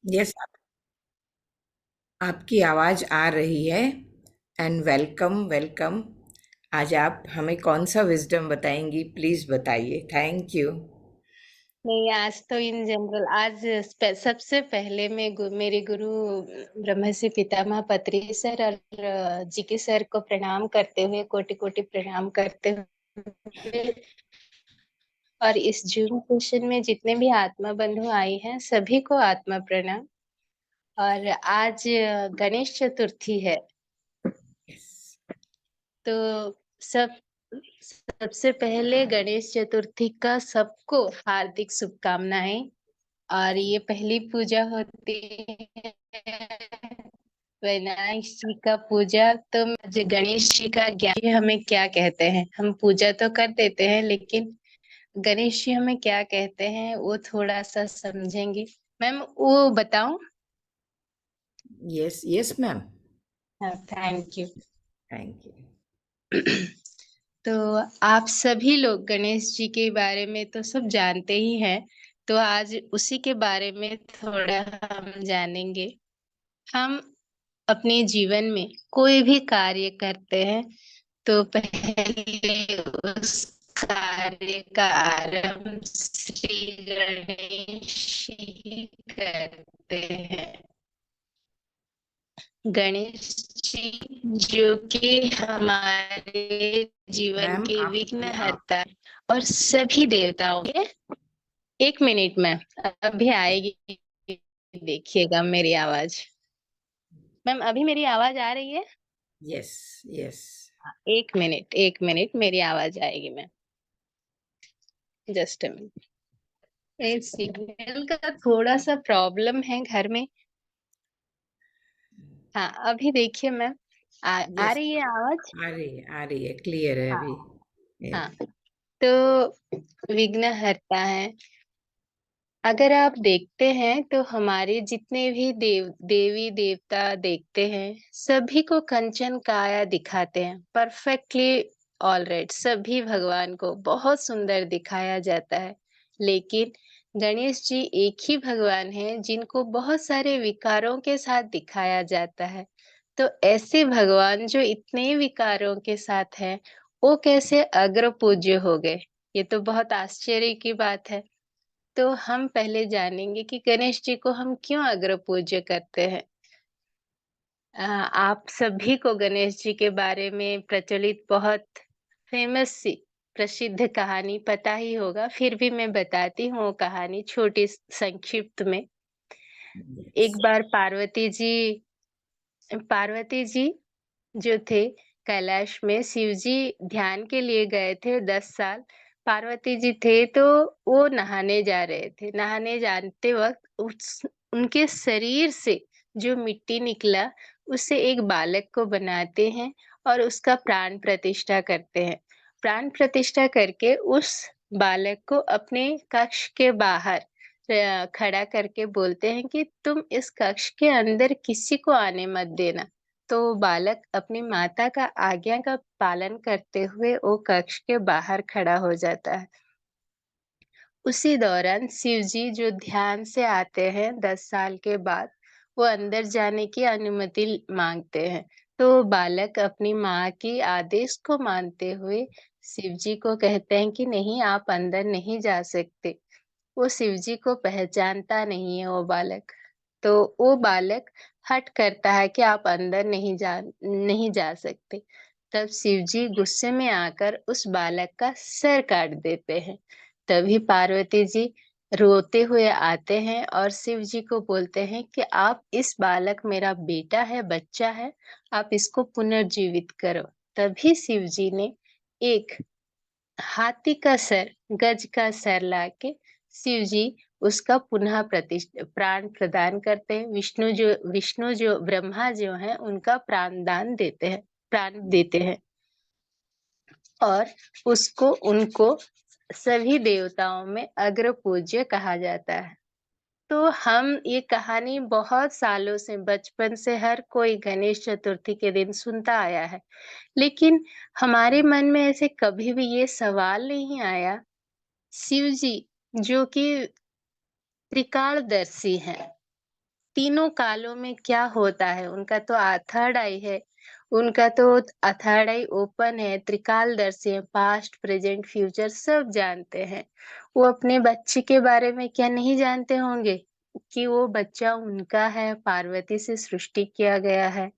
Yes, आपकी आवाज़ आ रही है। And welcome, welcome. आज आप हमें कौन-सा विज़डम बताएँगी? प्लीज़ बताइए। Thank you. नहीं, आज तो इन जनरल आज सबसे पहले मैं मेरे गुरु ब्रह्मश्री पितामह पत्री सर और जीके सर को प्रणाम करते हुए कोटि-कोटि प्रणाम करते हुए और इस जूम सेशन में जितने भी आत्मा बंधु आई हैं सभी को आत्मा प्रणाम। और आज गणेश चतुर्थी है। यस, तो सब सबसे पहले गणेश चतुर्थी का सबको हार्दिक शुभकामनाएं। और ये पहली पूजा होती है विनायक जी का पूजा। तो गणेश जी का ज्ञान हमें क्या कहते हैं? हम पूजा तो कर देते हैं, लेकिन गणेश जी हमें क्या कहते हैं वो थोड़ा सा समझेंगे। मैम वो बताऊं? Yes, yes ma'am. हाँ, थैंक यू। Thank you. तो आप सभी लोग गणेश जी के बारे में तो सब जानते ही हैं। तो आज उसी के बारे में थोड़ा हम जानेंगे। हम अपने जीवन में कोई भी कार्य करते हैं तो पहले उस कार्य का आरंभ श्री गणेश ही करते हैं। गणेश जी जो कि हमारे जीवन मैम के विघ्न आपकी आ हरता और सभी देवताओं के। एक मिनट में अभी आएगी, देखिएगा मेरी आवाज। मैम अभी मेरी आवाज आ रही है? Yes, yes. एक मिनट मेरी आवाज आएगी ma'am. Just a minute. Signal का थोड़ा सा प्रॉब्लम है घर में। हाँ, अभी देखिए मैम आ यस, रही है आवाज? आ रही है, क्लियर है हाँ अभी। यस, हाँ। तो विघ्न हरता है। अगर आप देखते हैं तो हमारे जितने भी देवी देवता देखते हैं सभी को कंचन काया दिखाते हैं परफेक्टली। ऑलराइट, सभी भगवान को बहुत सुंदर दिखाया जाता है। लेकिन गणेश जी एक ही भगवान हैं जिनको बहुत सारे विकारों के साथ दिखाया जाता है। तो ऐसे भगवान जो इतने विकारों के साथ हैं वो कैसे अग्र पूज्य हो गए? ये तो बहुत आश्चर्य की बात है। तो हम पहले जानेंगे कि गणेश जी को हम क्यों अग्र पूज्य करते हैं। आप सभी को गणेश जी के बारे में प्रचलित बहुत फेमस सी प्रसिद्ध कहानी पता ही होगा, फिर भी मैं बताती हूँ वो कहानी छोटी संक्षिप्त में। यस। एक बार पार्वती जी जो थे कैलाश में शिव जी ध्यान के लिए गए थे 10 साल। पार्वती जी थे तो वो नहाने जा रहे थे। नहाने जाते वक्त उनके शरीर से जो मिट्टी निकला उससे एक बालक को बनाते हैं और उसका प्राण प्रतिष्ठा करते हैं। प्राण प्रतिष्ठा करके उस बालक को अपने कक्ष के बाहर खड़ा करके बोलते हैं कि तुम इस कक्ष के अंदर किसी को आने मत देना। तो बालक अपनी माता का आज्ञा का पालन करते हुए वो कक्ष के बाहर खड़ा हो जाता है। उसी दौरान शिव जी जो ध्यान से आते हैं 10 साल के बाद, वो अंदर जाने की अनुमति मांगते हैं। तो बालक अपनी माँ की आदेश को मानते हुए शिव जी को कहते हैं कि नहीं, आप अंदर नहीं जा सकते। वो शिव जी को पहचानता नहीं है वो बालक। तो वो बालक हठ करता है कि आप अंदर नहीं जा सकते। तब शिव जी गुस्से में आकर उस बालक का सर काट देते हैं। तभी पार्वती जी रोते हुए आते हैं और शिव जी को बोलते हैं कि आप इस बालक मेरा बेटा है, बच्चा है, आप इसको पुनर्जीवित करो। तभी शिव जी ने एक हाथी का सर, गज का सर लाके शिव जी उसका पुनः प्राण प्रदान करते हैं। विष्णु जो ब्रह्मा जो हैं उनका प्राण देते हैं और उसको उनको सभी देवताओं में अग्र पूज्य कहा जाता है। तो हम ये कहानी बहुत सालों से बचपन से हर कोई गणेश चतुर्थी के दिन सुनता आया है। लेकिन हमारे मन में ऐसे कभी भी ये सवाल नहीं आया, शिव जी जो कि त्रिकालदर्शी हैं, तीनों कालों में क्या होता है, उनका तो थर्ड आई है, उनका तो थर्ड आई ओपन है, त्रिकालदर्शी है, पास्ट, प्रेज़ेंट, फ्यूचर सब जानते हैं। वो अपने बच्चे के बारे में क्या नहीं जानते होंगे कि वो बच्चा उनका है, पार्वती से सृष्टि किया गया है।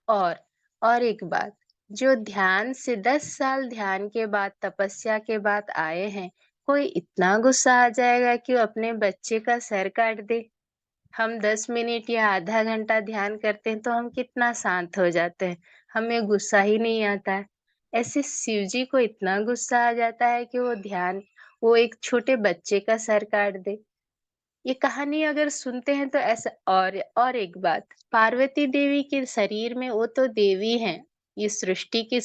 और और एक बात, जो ध्यान से 10 साल ध्यान के बाद, तपस्या के बाद आए हैं, कोई इतना गुस्सा आ जाएगा कि वो अपने बच्चे का सर काट दे? हम 10 मिनट या आधा घंटा ध्यान करते हैं तो हम कितना शांत हो जाते हैं, हमें गुस्सा ही नहीं आता है। ऐसे शिव जी को इतना गुस्सा आ जाता है कि वो एक छोटे बच्चे का सर काट दे। ये कहानी अगर सुनते हैं तो ऐसा। और एक बात, पार्वती देवी के शरीर में वो तो देवी हैं, ये सृष्टि की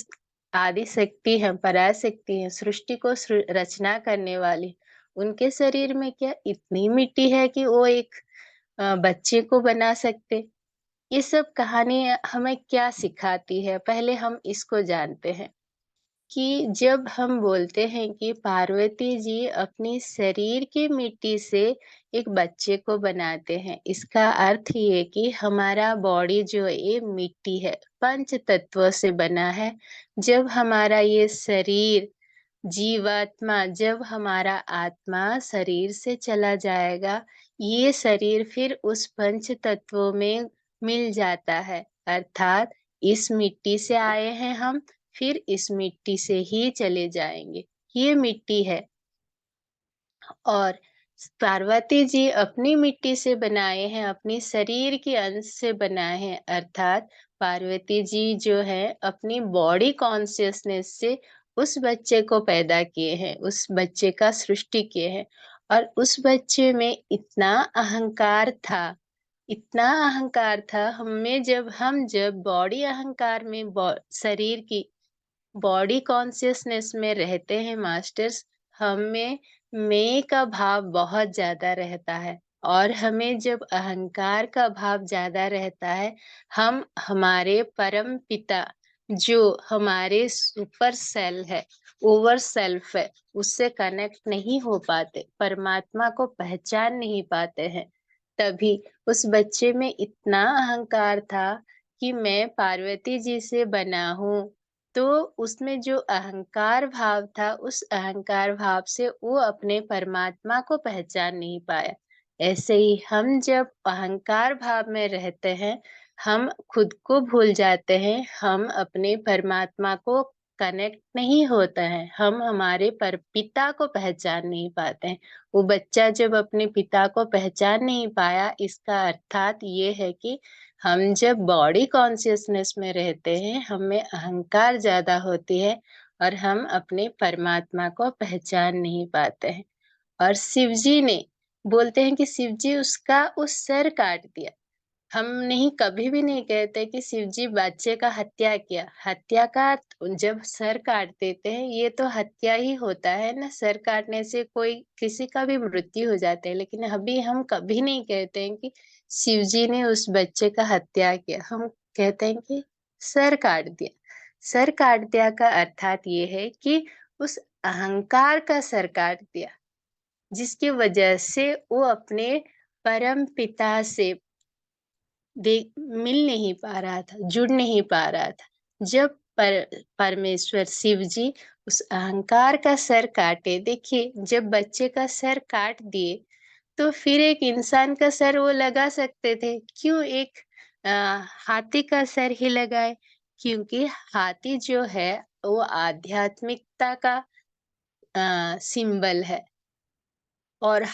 आदि शक्ति है, पराशक्ति है, सृष्टि को रचना करने वाली। उनके शरीर में क्या इतनी मिट्टी है कि वो एक बच्चे को बना सकते? ये सब कहानी हमें क्या सिखाती है, पहले हम इसको जानते हैं। कि जब हम बोलते हैं कि पार्वती जी अपनी शरीर की मिट्टी से एक बच्चे को बनाते हैं, इसका अर्थ ये कि हमारा बॉडी जो है ये मिट्टी है, पंच तत्वों से बना है। जब हमारा ये शरीर जीवात्मा, जब हमारा आत्मा शरीर से चला जाएगा, ये शरीर फिर उस पंच तत्वों में मिल जाता है। अर्थात इस मिट्टी से आए हैं हम, फिर इस मिट्टी से ही चले जाएँगे। ये मिट्टी है। और पार्वती जी अपनी मिट्टी से बनाए हैं, अपनी शरीर के अंश से बनाए हैं, अर्थात पार्वती जी जो है अपनी बॉडी कॉन्शियसनेस से उस बच्चे को पैदा किए हैं, उस बच्चे का सृष्टि किए हैं। और उस बच्चे में इतना अहंकार था, हम जब बॉडी अहंकार में शरीर की बॉडी कॉन्शियसनेस में रहते हैं मास्टर्स, हमें मैं का भाव बहुत ज़्यादा रहता है। और हमें जब अहंकार का भाव ज़्यादा रहता है, हम हमारे परम पिता जो हमारे सुपर सेल है, ओवर सेल्फ है, उससे कनेक्ट नहीं हो पाते, परमात्मा को पहचान नहीं पाते हैं। तभी उस बच्चे में इतना अहंकार था कि मैं पार्वती जी से बना हूँ। तो उसमें जो अहंकार भाव था, उस अहंकार भाव से वो अपने परमात्मा को पहचान नहीं पाया। ऐसे ही हम जब अहंकार भाव में रहते हैं, हम खुद को भूल जाते हैं, हम अपने परमात्मा को कनेक्ट नहीं होते हैं, हम हमारे पिता को पहचान नहीं पाते हैं। वो बच्चा जब अपने पिता को पहचान नहीं पाया, इसका अर्थात ये है कि हम जब बॉडी कॉन्शियसनेस में रहते हैं, हमें अहंकार ज़्यादा होती है और हम अपने परमात्मा को पहचान नहीं पाते हैं। और शिव जी ने बोलते हैं कि शिव जी उसका उस सर काट दिया। हम नहीं कभी भी नहीं कहते कि शिव जी बच्चे का हत्या किया। हत्या का जब सर काट देते हैं, ये तो हत्या ही होता है ना, सर काटने से कोई किसी का भी मृत्यु हो जाता है। लेकिन अभी हम कभी नहीं कहते हैं कि शिव जी ने उस बच्चे का हत्या किया। हम कहते हैं कि सर काट दिया। सर काट दिया का अर्थात ये है कि उस अहंकार का सर काट दिया, जिसकी वजह से वो अपने परम पिता से मिल नहीं पा रहा था, जुड़ नहीं पा रहा था। जब परमेश्वर शिव जी उस अहंकार का सर काटे, देखिए जब बच्चे का सर काट दिए, तो फिर एक इंसान का सर वो लगा सकते थे। क्यों एक अ, हाथी का सर ही लगाए? क्योंकि हाथी जो है वो आध्यात्मिकता का सिंबल है। और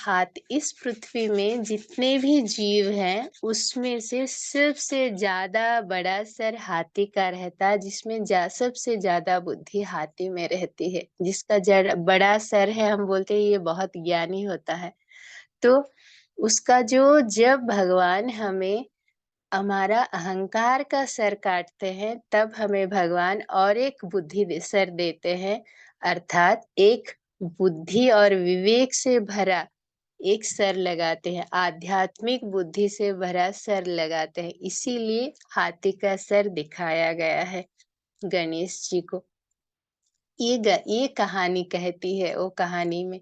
इस पृथ्वी में जितने भी जीव हैं, उसमें से सबसे ज़्यादा बड़ा सर हाथी का रहता है, जिसमें सबसे ज़्यादा बुद्धि हाथी में रहती है। जिसका बड़ा सर है, हम बोलते हैं ये बहुत ज्ञानी होता है। तो उसका जब भगवान हमें हमारा अहंकार का सर काटते हैं, तब हमें भगवान और एक सर देते हैं, अर्थात एक बुद्धि और विवेक से भरा एक सर लगाते हैं, आध्यात्मिक बुद्धि से भरा सर लगाते हैं। इसीलिए हाथी का सर दिखाया गया है गणेश जी को। ये कहानी कहती है वो कहानी में।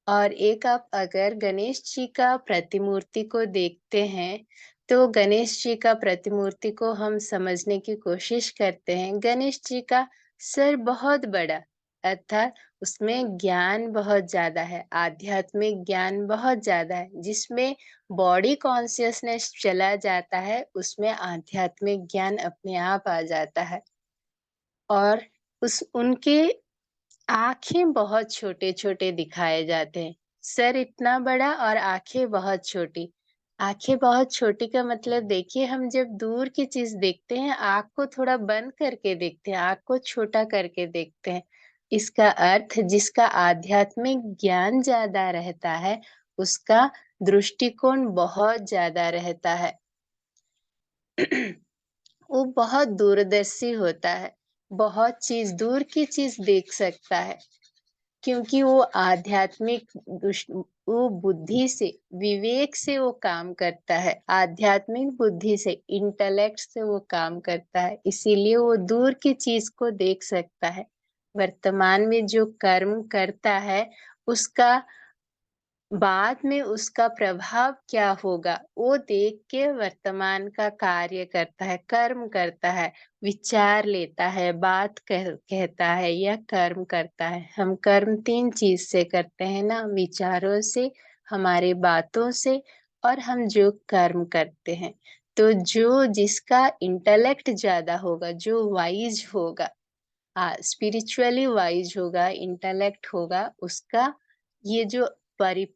और एक आप अगर गणेश जी का प्रतिमूर्ति को देखते हैं, तो गणेश जी का प्रतिमूर्ति को हम समझने की कोशिश करते हैं। गणेश जी का सर बहुत बड़ा, अर्थात उसमें ज्ञान बहुत ज़्यादा है, आध्यात्मिक ज्ञान बहुत ज़्यादा है। जिसमें बॉडी कॉन्शियसनेस चला जाता है, उसमें आध्यात्मिक ज्ञान अपने आप आ जाता है। और उस उनके आँखें बहुत छोटे-छोटे दिखाए जाते हैं। सर इतना बड़ा और आँखें बहुत छोटी। आँखें बहुत छोटी का मतलब देखिए, हम जब दूर की चीज़ देखते हैं, आँख को थोड़ा बंद करके देखते हैं, आँख को छोटा करके देखते हैं। इसका अर्थ जिसका आध्यात्मिक ज्ञान ज़्यादा रहता है, उसका दृष्टिकोण बहुत ज़्यादा रहता है। वो बहुत दूरदर्शी होता है, बहुत चीज़ दूर की चीज़ देख सकता है। क्योंकि वो आध्यात्मिक वो बुद्धि से, विवेक से वो काम करता है, आध्यात्मिक बुद्धि से, इंटेलेक्ट से वो काम करता है, इसीलिए वो दूर की चीज़ को देख सकता है। वर्तमान में जो कर्म करता है, उसका बाद में उसका प्रभाव क्या होगा, वो देख के वर्तमान का कार्य करता है, कर्म करता है, विचार लेता है, बात कहता है या कर्म करता है। हम कर्म 3 चीज़ से करते हैं ना, विचारों से, हमारी बातों से और हम जो कर्म करते हैं। तो जो जिसका इंटेलेक्ट ज़्यादा होगा, जो वाइज़ होगा, स्पिरिचुअली वाइज़ होगा, इंटेलेक्ट होगा, उसका ये जो परि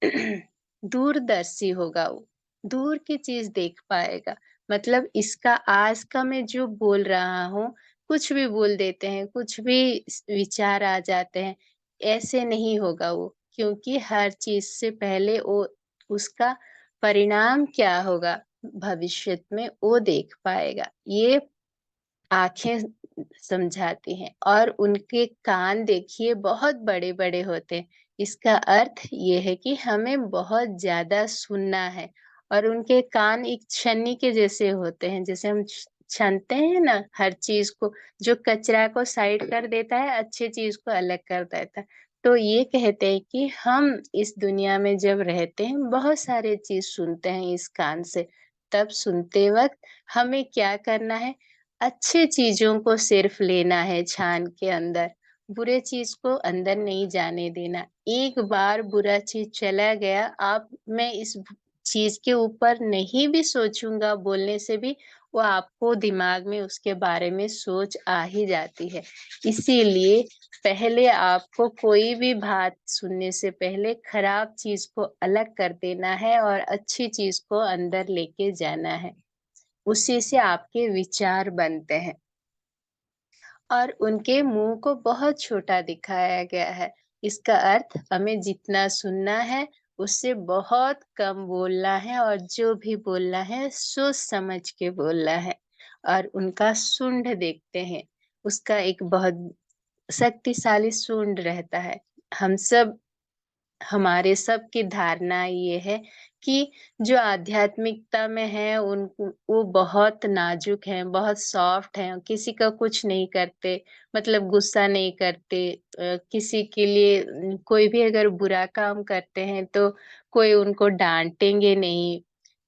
दूरदर्शी होगा वो, दूर की चीज़ देख पाएगा। मतलब इसका आज का मैं जो बोल रहा हूँ, कुछ भी बोल देते हैं, कुछ भी विचार आ जाते हैं, ऐसे नहीं होगा वो, क्योंकि हर चीज़ से पहले वो उसका परिणाम क्या होगा भविष्य में वो देख पाएगा। ये आँखें समझाती हैं और उनके कान देखिए बहुत बड़े-बड़े होते हैं। इसका अर्थ ये है कि हमें बहुत ज़्यादा सुनना है और उनके कान एक छन्नी के जैसे होते हैं, जैसे हम छानते हैं ना हर चीज़ को, जो कचरा को साइड कर देता है, अच्छी चीज़ को अलग कर देता है। तो ये कहते हैं कि हम इस दुनिया में जब रहते हैं, बहुत सारे चीज़ सुनते हैं इस कान से। तब सुनते वक़्त हमें क्या करना है, अच्छे चीज़ों को सिर्फ़ लेना है छान के अंदर, बुरे चीज़ को अंदर नहीं जाने देना। एक बार बुरा चीज़ चला गया, अब मैं इस चीज़ के ऊपर नहीं भी सोचूँगा बोलने से भी वो आपको दिमाग में उसके बारे में सोच आ ही जाती है। इसीलिए पहले आपको कोई भी बात सुनने से पहले खराब चीज़ को अलग कर देना है और अच्छी चीज़ को अंदर लेके जाना है। उसी से आपके विचार बनते हैं। और उनके मुँह को बहुत छोटा दिखाया गया है। इसका अर्थ हमें जितना सुनना है, उससे बहुत कम बोलना है और जो भी बोलना है, सोच समझ के बोलना है। और उनका सूंड देखते हैं, उसका एक बहुत शक्तिशाली सूंड रहता है। हम सब हमारे सबकी धारणा ये है कि जो आध्यात्मिकता में है वो बहुत नाजुक हैं, बहुत सॉफ्ट हैं, किसी का कुछ नहीं करते, मतलब गुस्सा नहीं करते। किसी के लिए कोई भी अगर बुरा काम करते हैं तो कोई उनको डाँटेंगे नहीं।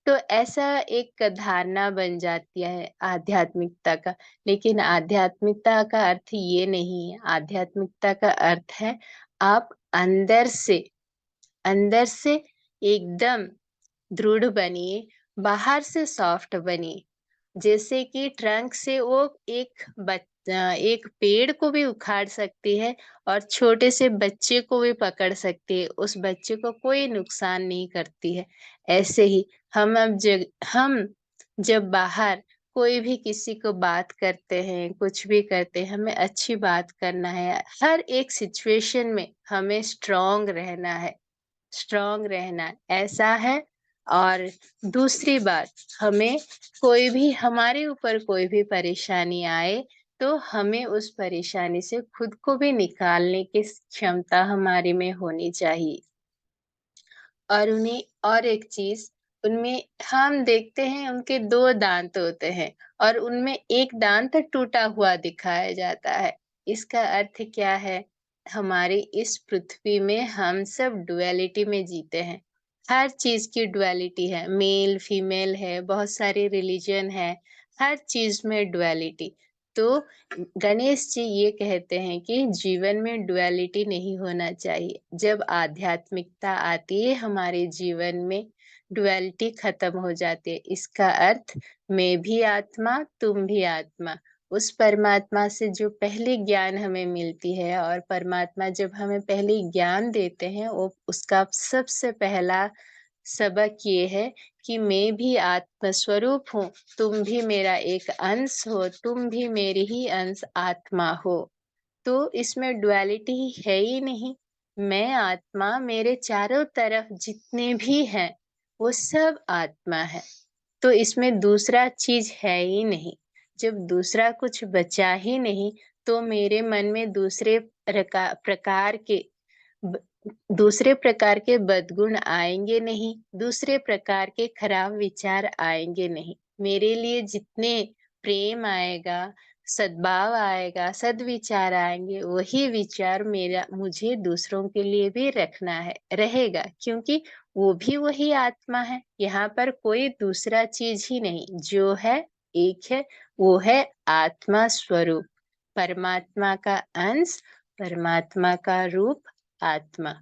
तो ऐसा एक धारणा बन जाती है आध्यात्मिकता का, लेकिन आध्यात्मिकता का अर्थ ये नहीं है। आध्यात्मिकता का अर्थ है आप अंदर से एकदम दृढ़ बनिए, बाहर से सॉफ्ट बनिए। जैसे कि ट्रंक से वो एक पेड़ को भी उखाड़ सकती है और छोटे से बच्चे को भी पकड़ सकती है, उस बच्चे को कोई नुकसान नहीं करती है। ऐसे ही हम जब बाहर कोई भी किसी को बात करते हैं, कुछ भी करते हैं, हमें अच्छी बात करना है। हर एक सिचुएशन में हमें स्ट्रॉन्ग रहना ऐसा है। और दूसरी बात, हमें कोई भी हमारे ऊपर कोई भी परेशानी आए, तो हमें उस परेशानी से खुद को भी निकालने की क्षमता हमारे में होनी चाहिए। और उन्हें और एक चीज़, उनमें हम देखते हैं उनके 2 दाँत होते हैं और उनमें 1 दाँत टूटा हुआ दिखाया जाता है। इसका अर्थ क्या है? हमारी इस पृथ्वी में हम सब डुअलिटी में जीते हैं। हर चीज़ की डुअलिटी है, मेल, फीमेल है, बहुत सारे रिलिजन है, हर चीज़ में डुअलिटी। तो गणेश जी ये कहते हैं कि जीवन में डुअलिटी नहीं होना चाहिए। जब आध्यात्मिकता आती है हमारे जीवन में, डुअलिटी खत्म हो जाती है। इसका अर्थ मैं भी आत्मा, तुम भी आत्मा। उस परमात्मा से जो पहले ज्ञान हमें मिलती है और परमात्मा जब हमें पहले ज्ञान देते हैं, वो उसका सबसे पहला सबक ये है कि मैं भी आत्मस्वरूप हूँ, तुम भी मेरा एक अंश हो, तुम भी मेरी ही अंश आत्मा हो। तो इसमें डुअलिटी है ही नहीं। मैं आत्मा, मेरे चारों तरफ जितने भी हैं, वो सब आत्मा है। तो इसमें दूसरा चीज़ है ही नहीं। जब दूसरा कुछ बचा ही नहीं, तो मेरे मन में प्रकार के ब दूसरे प्रकार के बदगुण आएँगे नहीं, दूसरे प्रकार के खराब विचार आएँगे नहीं। मेरे लिए जितने प्रेम आएगा, सद्भाव आएगा, सद्विचार आएँगे, वही विचार मेरा मुझे दूसरों के लिए भी रखना है, रहेगा, क्योंकि वो भी वही आत्मा है। यहाँ पर कोई दूसरा चीज़ ही नहीं, जो है एक है, वो है आत्मा स्वरूप, परमात्मा का अंश, परमात्मा का रूप आत्मा।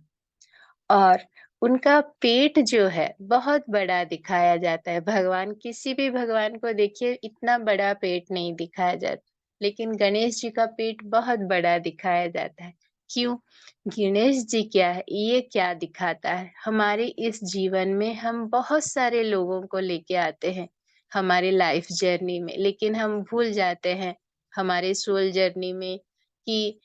और उनका पेट जो है बहुत बड़ा दिखाया जाता है। भगवान, किसी भी भगवान को देखिए, इतना बड़ा पेट नहीं दिखाया जाता, लेकिन गणेश जी का पेट बहुत बड़ा दिखाया जाता है। क्यों? गणेश जी क्या है, ये क्या दिखाता है? हमारे इस जीवन में हम बहुत सारे लोगों को लेके आते हैं हमारे लाइफ जर्नी में, लेकिन हम भूल जाते हैं हमारे सोल जर्नी में कि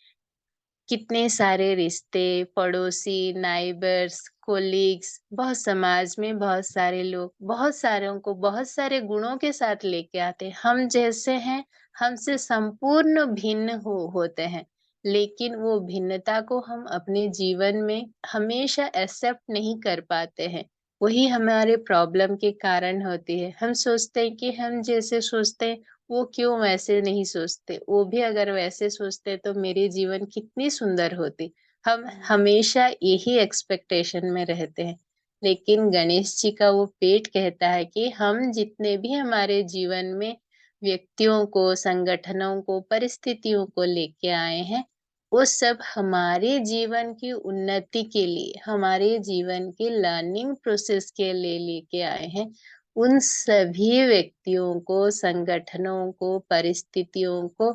कितने सारे रिश्ते, पड़ोसी, नाइबर्स, कोलीग्स, बहुत समाज में बहुत सारे लोग, बहुत सारों को बहुत सारे गुणों के साथ लेके आते हैं। हम जैसे हैं, हमसे संपूर्ण भिन्न होते हैं, लेकिन वो भिन्नता को हम अपने जीवन में हमेशा एक्सेप्ट नहीं कर पाते हैं। वही हमारे प्रॉब्लम के कारण होती है। हम सोचते हैं कि हम जैसे सोचते हैं, वो क्यों वैसे नहीं सोचते? वो भी अगर वैसे सोचते तो मेरी जीवन कितनी सुंदर होती। हम हमेशा यही एक्सपेक्टेशन में रहते हैं। लेकिन गणेश जी का वो पेट कहता है कि हम जितने भी हमारे जीवन में व्यक्तियों को, संगठनों को, परिस्थितियों को लेके आए हैं, वो सब हमारे जीवन की उन्नति के लिए, हमारे जीवन के लर्निंग प्रोसेस के लिए लेके आए हैं। उन सभी व्यक्तियों को, संगठनों को, परिस्थितियों को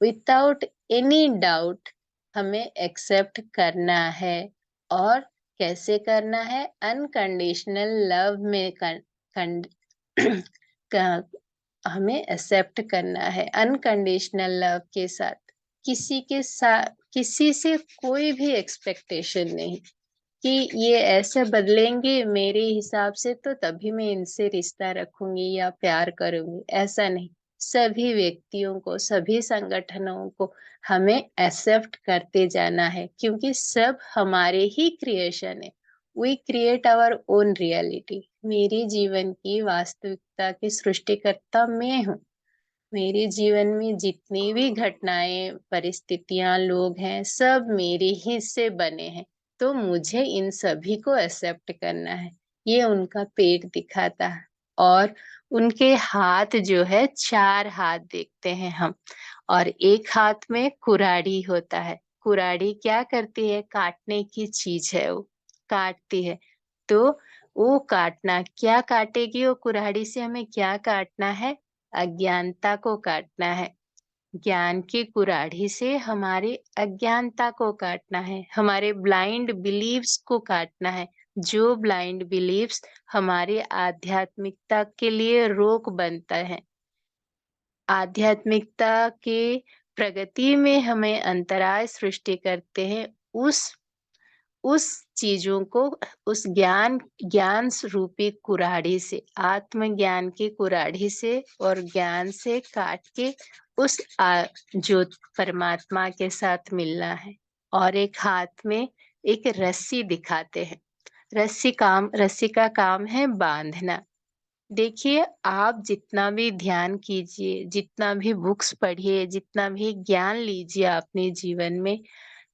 विदाउट एनी डाउट हमें एक्सेप्ट करना है। और कैसे करना है? अनकंडीशनल लव में कंड क हमें एक्सेप्ट करना है अनकंडीशनल लव के साथ। किसी से कोई भी एक्सपेक्टेशन नहीं कि ये ऐसे बदलेंगे मेरे हिसाब से, तो तभी मैं इनसे रिश्ता रखूंगी या प्यार करूंगी, ऐसा नहीं। सभी व्यक्तियों को, सभी संगठनों को हमें एक्सेप्ट करते जाना है, क्योंकि सब हमारे ही क्रिएशन है। We create our own reality. मेरे जीवन की वास्तविकता की सृष्टिकर्ता मैं हूँ। मेरे जीवन में जितनी भी घटनाएं, परिस्थितियां, लोग हैं, सब मेरे ही से बने हैं। तो मुझे इन सभी को एक्सेप्ट करना है। ये उनका पेट दिखाता है। और उनके हाथ जो है, 4 हाथ देखते हैं हम। और एक हाथ में कुऱ्हाड़ी होता है। कुऱ्हाड़ी क्या करती है? काटने की चीज है वो, काटती है। तो वो काटना, क्या काटेगी वो कुऱ्हाड़ी से? हमें क्या काटना है? अज्ञानता को काटना है। ज्ञान की कुऱ्हाड़ी से हमारे अज्ञानता को काटना है, हमारे ब्लाइंड बिलीव्स को काटना है। जो ब्लाइंड बिलीव्स हमारे आध्यात्मिकता के लिए रोक बनता है, आध्यात्मिकता के प्रगति में हमें अंतराय सृष्टि करते हैं, उस चीजों को, उस ज्ञान रूपी कुऱ्हाड़ी से, आत्मज्ञान की कुऱ्हाड़ी से और ज्ञान से काट के उस जो परमात्मा के साथ मिलना है। और एक हाथ में एक रस्सी दिखाते हैं। रस्सी का काम है बांधना। देखिए, आप जितना भी ध्यान कीजिए, जितना भी बुक्स पढ़िए, जितना भी ज्ञान लीजिए अपने जीवन में,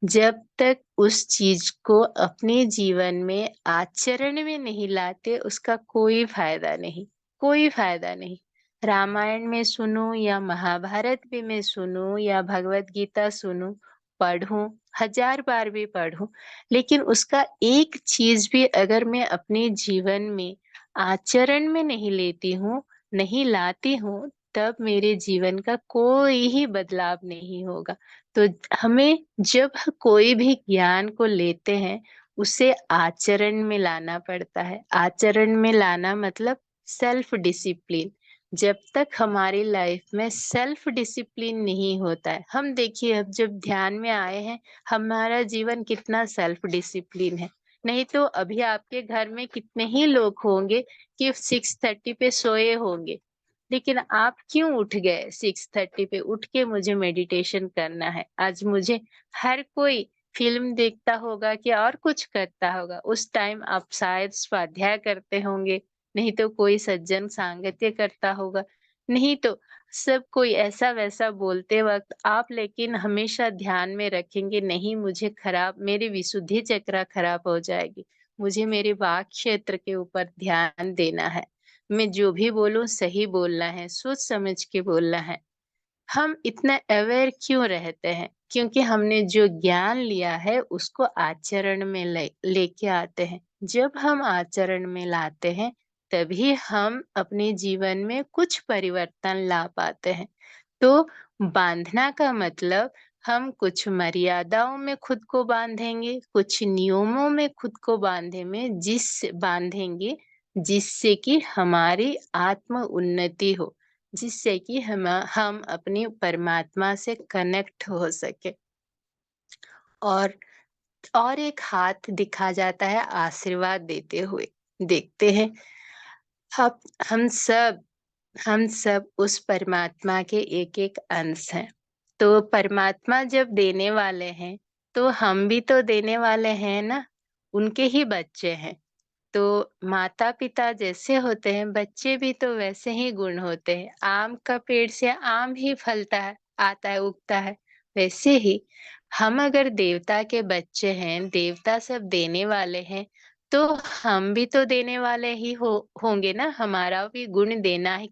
जब तक उस चीज को अपने जीवन में आचरण में नहीं लाते, उसका कोई फायदा नहीं, कोई फायदा नहीं। रामायण में सुनूं या महाभारत भी मैं सुनूं या भगवत गीता सुनूं, पढूं, 1000 बार भी पढूं, लेकिन उसका एक चीज भी अगर मैं अपने जीवन में आचरण में नहीं लेती हूँ, नहीं लाती हूँ, तब मेरे जीवन का कोई ही बदलाव नहीं होगा। तो हमें जब कोई भी ज्ञान को लेते हैं, उसे आचरण में लाना पड़ता है। आचरण में लाना मतलब सेल्फ डिसिप्लिन। जब तक हमारी लाइफ में सेल्फ डिसिप्लिन नहीं होता है, हम देखिए अब जब ध्यान में आए हैं, हमारा जीवन कितना सेल्फ डिसिप्लिन है। नहीं तो अभी आपके घर में कितने ही लोग होंगे कि 6:30 पे सोए होंगे, लेकिन आप क्यों उठ गए 6:30 पे? उठ के मुझे मेडिटेशन करना है। आज मुझे हर कोई फ़िल्म देखता होगा कि और कुछ करता होगा। उस टाइम आप शायद स्वाध्याय करते होंगे, नहीं तो कोई सज्जन सांगत्य करता होगा, नहीं तो सब कोई ऐसा-वैसा बोलते वक़्त आप लेकिन हमेशा ध्यान में रखेंगे, नहीं मुझे मेरी विशुद्धि चक्र खराब हो जाएगी। मुझे मेरे वाक क्षेत्र के ऊपर ध्यान देना है। मैं जो भी बोलूँ सही बोलना है, सोच समझ के बोलना है। हम इतना अवेयर क्यों रहते हैं? क्योंकि हमने जो ज्ञान लिया है उसको आचरण में लेके आते हैं। जब हम आचरण में लाते हैं, तभी हम अपने जीवन में कुछ परिवर्तन ला पाते हैं। तो बाँधना का मतलब हम कुछ मर्यादाओं में खुद को बाँधेंगे, कुछ नियमों में खुद को बाँधेंगे, जिससे कि हमारी आत्म उन्नति हो, जिससे कि हम अपनी परमात्मा से कनेक्ट हो सके। और और एक हाथ दिखा जाता है आशीर्वाद देते हुए। देखते हैं, हम हम सब हम सब उस परमात्मा के एक-एक अंश हैं। तो परमात्मा जब देने वाले हैं, तो हम भी तो देने वाले हैं ना, उनके ही बच्चे हैं। तो माता-पिता जैसे होते हैं, बच्चे भी तो वैसे ही गुण होते हैं। आम का पेड़ से आम ही फलता है, आता है, उगता है। वैसे ही हम अगर देवता के बच्चे हैं, देवता सब देने वाले हैं, तो हम भी तो देने वाले ही होंगे ना, हमारा भी गुण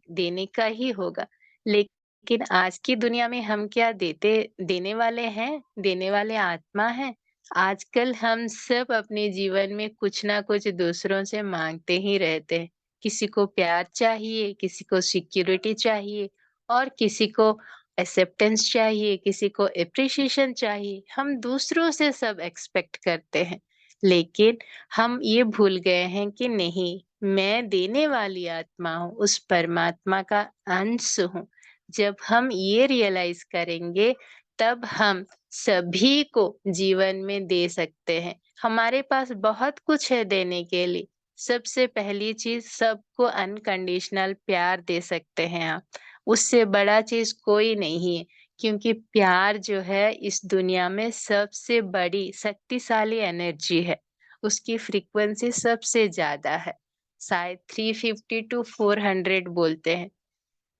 देने का ही होगा। लेकिन आज की दुनिया में हम क्या देने वाले हैं? देने वाले आत्मा हैं? आजकल हम सब अपने जीवन में कुछ ना कुछ दूसरों से माँगते ही रहते हैं। किसी को प्यार चाहिए, किसी को सिक्योरिटी चाहिए और किसी को एक्सेप्टेंस चाहिए, किसी को एप्रिसिएशन चाहिए। हम दूसरों से सब एक्सपेक्ट करते हैं। लेकिन हम ये भूल गए हैं कि नहीं, मैं देने वाली आत्मा हूँ, उस परमात्मा का अंश हूँ। जब हम ये रियलाइज़ करेंगे, तब हम सभी को जीवन में दे सकते हैं। हमारे पास बहुत कुछ है देने के लिए। सबसे पहली चीज़, सबको अनकंडीशनल प्यार दे सकते हैं आप। उससे बड़ा चीज़ कोई नहीं है, क्योंकि प्यार जो है इस दुनिया में सबसे बड़ी शक्तिशाली एनर्जी है। उसकी फ्रीक्वेंसी सबसे ज़्यादा है। शायद 350 टू 400 बोलते हैं।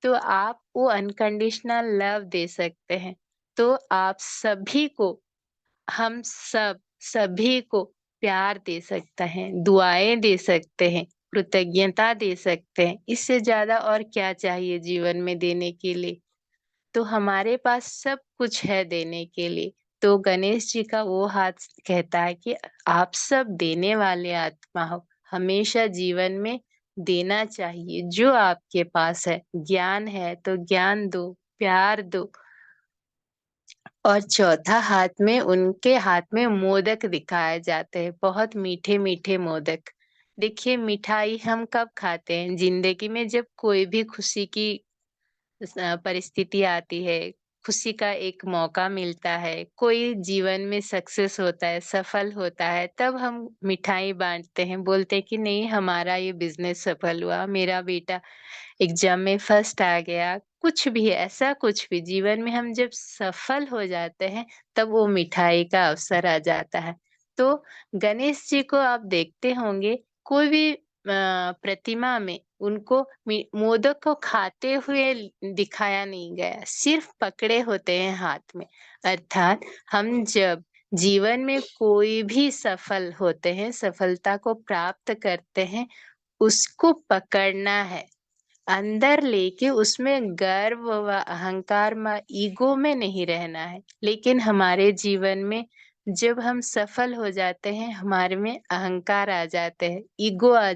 तो आप वो अनकंडीशनल लव दे सकते हैं। तो आप सभी को, हम सभी को प्यार दे सकते हैं, दुआएँ दे सकते हैं, कृतज्ञता दे सकते हैं। इससे ज़्यादा और क्या चाहिए जीवन में देने के लिए? तो हमारे पास सब कुछ है देने के लिए। तो गणेश जी का वो हाथ कहता है कि आप सब देने वाले आत्मा हो। हमेशा जीवन में देना चाहिए जो आपके पास है। ज्ञान है तो ज्ञान दो, प्यार दो। और चौथा हाथ में, उनके हाथ में मोदक दिखाए जाते हैं, बहुत मीठे-मीठे मोदक। देखिए मिठाई हम कब खाते हैं? ज़िंदगी में जब कोई भी खुशी की परिस्थिति आती है, खुशी का एक मौका मिलता है, कोई जीवन में सक्सेस होता है, सफल होता है, तब हम मिठाई बाँटते हैं, बोलते हैं कि नहीं हमारा ये बिज़नेस सफल हुआ, मेरा बेटा एग्ज़ाम में फर्स्ट आ गया। कुछ भी ऐसा कुछ भी जीवन में हम जब सफल हो जाते हैं, तब वो मिठाई का अवसर आ जाता है। तो गणेश जी को आप देखते होंगे, कोई भी प्रतिमा में उनको मोदक को खाते हुए दिखाया नहीं गया, सिर्फ पकड़े होते हैं हाथ में। अर्थात हम जब जीवन में कोई भी सफल होते हैं, सफलता को प्राप्त करते हैं, उसको पकड़ना है, अंदर लेके उसमें गर्व व अहंकार में ईगो में नहीं रहना है। लेकिन हमारे जीवन में जब हम सफल हो जाते हैं, हमारे में अहंकार आ जाते हैं, ईगो आ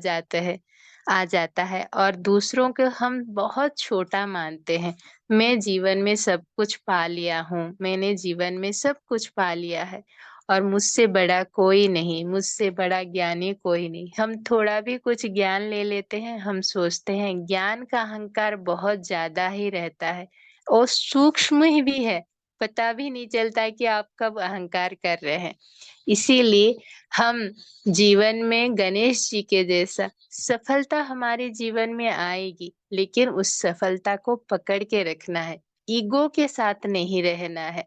जाता है और दूसरों को हम बहुत छोटा मानते हैं। मैं जीवन में सब कुछ पा लिया हूँ, मैंने जीवन में सब कुछ पा लिया है और मुझसे बड़ा कोई नहीं, मुझसे बड़ा ज्ञानी कोई नहीं। हम थोड़ा भी कुछ ज्ञान ले लेते हैं, हम सोचते हैं ज्ञान का अहंकार बहुत ज़्यादा ही रहता है और सूक्ष्म ही भी है, पता भी नहीं चलता है कि आप कब अहंकार कर रहे हैं। इसीलिए हम जीवन में गणेश जी के जैसा सफलता हमारे जीवन में आएगी, लेकिन उस सफलता को पकड़ के रखना है, ईगो के साथ नहीं रहना है।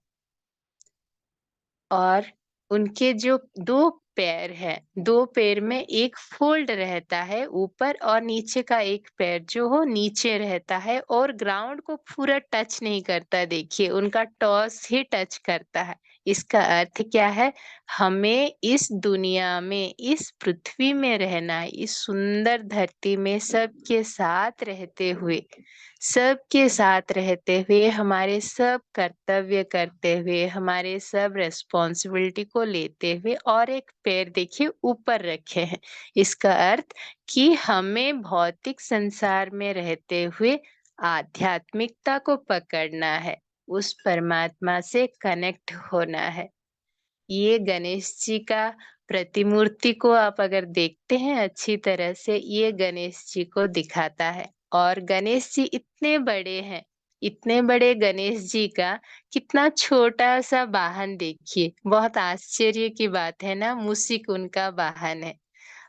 और उनके जो 2 पैर हैं, 2 पैर में एक फ़ोल्ड रहता है ऊपर और नीचे का एक पैर जो हो नीचे रहता है और ग्राउंड को पूरा टच नहीं करता देखिए, उनका टॉस ही टच करता है। इसका अर्थ क्या है? हमें इस दुनिया में, इस पृथ्वी में रहना है, इस सुंदर धरती में सबके साथ रहते हुए, हमारे सब कर्तव्य करते हुए, हमारे सब रिस्पॉन्सिबिलिटी को लेते हुए और एक पैर देखिए ऊपर रखे हैं। इसका अर्थ कि हमें भौतिक संसार में रहते हुए आध्यात्मिकता को पकड़ना है, उस परमात्मा से कनेक्ट होना है। ये गणेश जी का प्रतिमूर्ति को आप अगर देखते हैं अच्छी तरह से, ये गणेश जी को दिखाता है और गणेश जी इतने बड़े हैं, इतने बड़े गणेश जी का कितना छोटा-सा वाहन देखिए, बहुत आश्चर्य की बात है ना, मूषिक उनका वाहन है।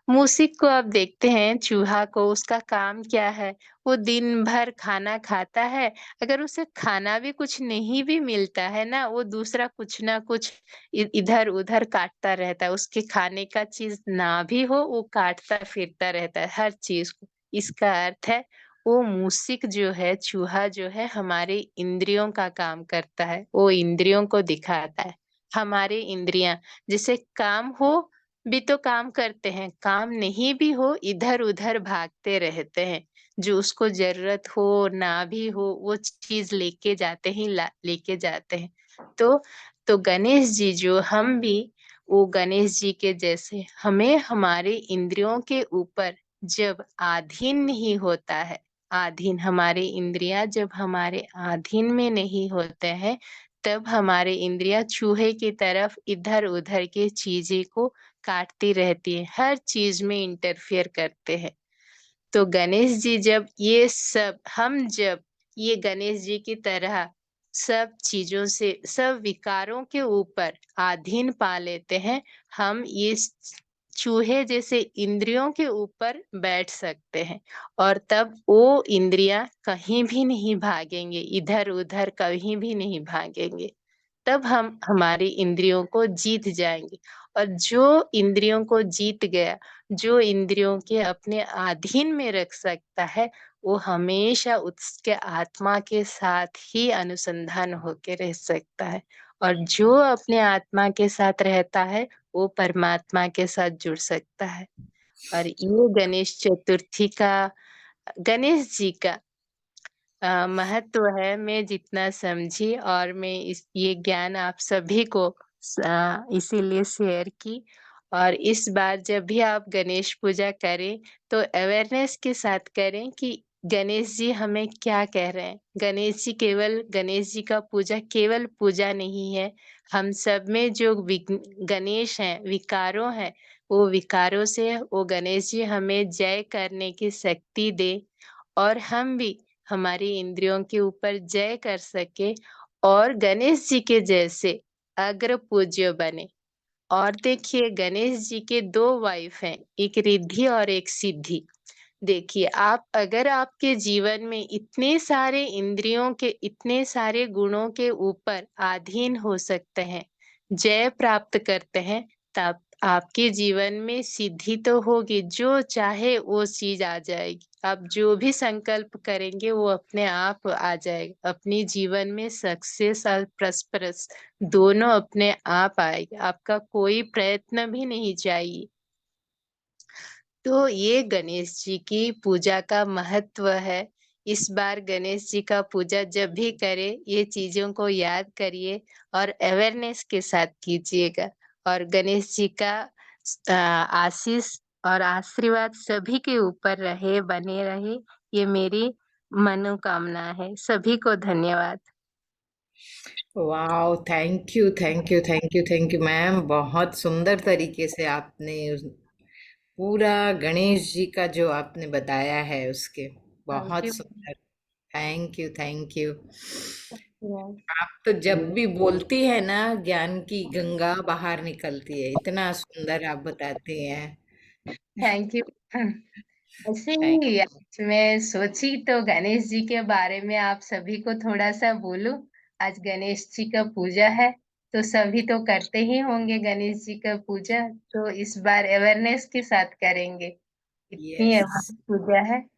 मूसिक को आप देखते हैं, चूहा को उसका काम क्या है? वो दिन भर खाना खाता है, अगर उसे खाना भी कुछ नहीं भी मिलता है ना, वो दूसरा कुछ ना कुछ इधर-उधर काटता रहता है। उसके खाने का चीज़ ना भी हो, वो काटता-फिरता रहता है हर चीज़ को। इसका अर्थ है, वो मूसिक जो है, चूहा जो है, हमारे इंद्रियों का काम करता है, वो इंद्रियों को दिखाता है। हमारी इंद्रियाँ जैसे काम हो भी तो काम करते हैं, काम नहीं भी हो इधर-उधर भागते रहते हैं। जो उसको ज़रूरत हो, ना भी हो, वो चीज़ लेके जाते हैं। तो गणेश जी जो हम भी वो गणेश जी के जैसे हमें हमारे इंद्रियों के ऊपर जब अधीन नहीं होता है, हमारे इंद्रियाँ जब हमारे अधीन में नहीं होते हैं, तब हमारे इंद्रियाँ चूहे की तरफ इधर-उधर की चीज़ें को काटती रहती है, हर चीज़ में इंटरफेयर करते हैं। तो गणेश जी जब ये गणेश जी की तरह सब चीज़ों से, सब विकारों के ऊपर अधीन पा लेते हैं, हम इस चूहे जैसे इंद्रियों के ऊपर बैठ सकते हैं और तब वो इंद्रियाँ कहीं भी नहीं भागेंगे, इधर-उधर कहीं भी नहीं भागेंगे। तब हम हमारी इंद्रियों को जीत जाएँगे और जो इंद्रियों को जीत गया, जो इंद्रियों के अपने अधीन में रख सकता है, वो हमेशा उसके आत्मा के साथ ही अनुसंधान होके रह सकता है और जो अपने आत्मा के साथ रहता है, वो परमात्मा के साथ जुड़ सकता है। और ये गणेश जी का महत्व है, मैं जितना समझी और मैं इस ये ज्ञान आप सभी को इसीलिए शेयर की और इस बार जब भी आप गणेश पूजा करें, तो अवेयरनेस के साथ करें कि गणेश जी हमें क्या कह रहे हैं। गणेश जी का पूजा केवल पूजा नहीं है, हम सब में जो गणेश हैं, विकारों हैं, वो विकारों से वो गणेश जी हमें जय करने की शक्ति दें और हम भी हमारी इंद्रियों के ऊपर जय कर सके और गणेश जी के जैसे अग्र पूज्य बने। और देखिए गणेश जी के 2 वाइफ हैं, एक रिद्धि और एक सिद्धि। देखिए अगर आपके जीवन में इतने सारे गुणों के ऊपर अधीन हो सकते हैं, जय प्राप्त करते हैं, तब आपके जीवन में सिद्धि तो होगी, जो चाहे वो चीज़ आ जाएगी। आप जो भी संकल्प करेंगे वो अपने आप आ जाएगा। अपनी जीवन में सक्सेस और प्रॉस्पेरस दोनों अपने आप आएगा। आपका कोई प्रयत्न भी नहीं चाहिए। तो ये गणेश जी की पूजा का महत्व है। इस बार गणेश जी का पूजा जब भी करें, ये चीज़ों को याद करिए और अवेयरनेस के साथ कीजिएगा। और गणेश जी का आशीष और आशीर्वाद सभी के ऊपर रहे, बने रहे, ये मेरी मनोकामना है। सभी को धन्यवाद। Wow, thank you, thank you, thank you, thank you ma'am. बहुत सुंदर तरीके से आपने पूरा गणेश जी का जो आपने बताया है उसके, थैंक बहुत यू। सुंदर। Thank you, thank you. Yes, आप तो जब भी बोलती है ना, ज्ञान की गंगा बाहर निकलती है, इतना सुंदर आप बताती हैं। Thank you. ऐसे थैंक ही आज मैं सोची तो गणेश जी के बारे में आप सभी को थोड़ा-सा बोलूं। आज गणेश जी का पूजा है, तो सभी तो करते ही होंगे गणेश जी का पूजा, तो इस बार अवेयरनेस के साथ करेंगे। इतनी यस, अहम पूजा है,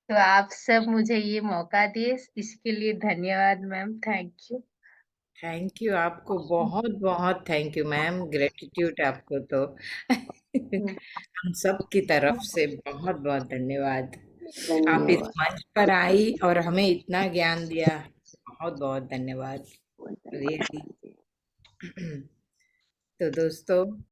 तो आप सब मुझे ये मौका दिए, इसके लिए धन्यवाद ma'am. Thank you. Thank you आपको, बहुत बहुत थैंक यू मैम, ग्रेटिट्यूड आपको तो। हम सब की तरफ से बहुत बहुत धन्यवाद। आप इस धन्यवाद। मंच पर आई और हमें इतना ज्ञान दिया, बहुत बहुत धन्यवाद। रियली। तो दोस्तों,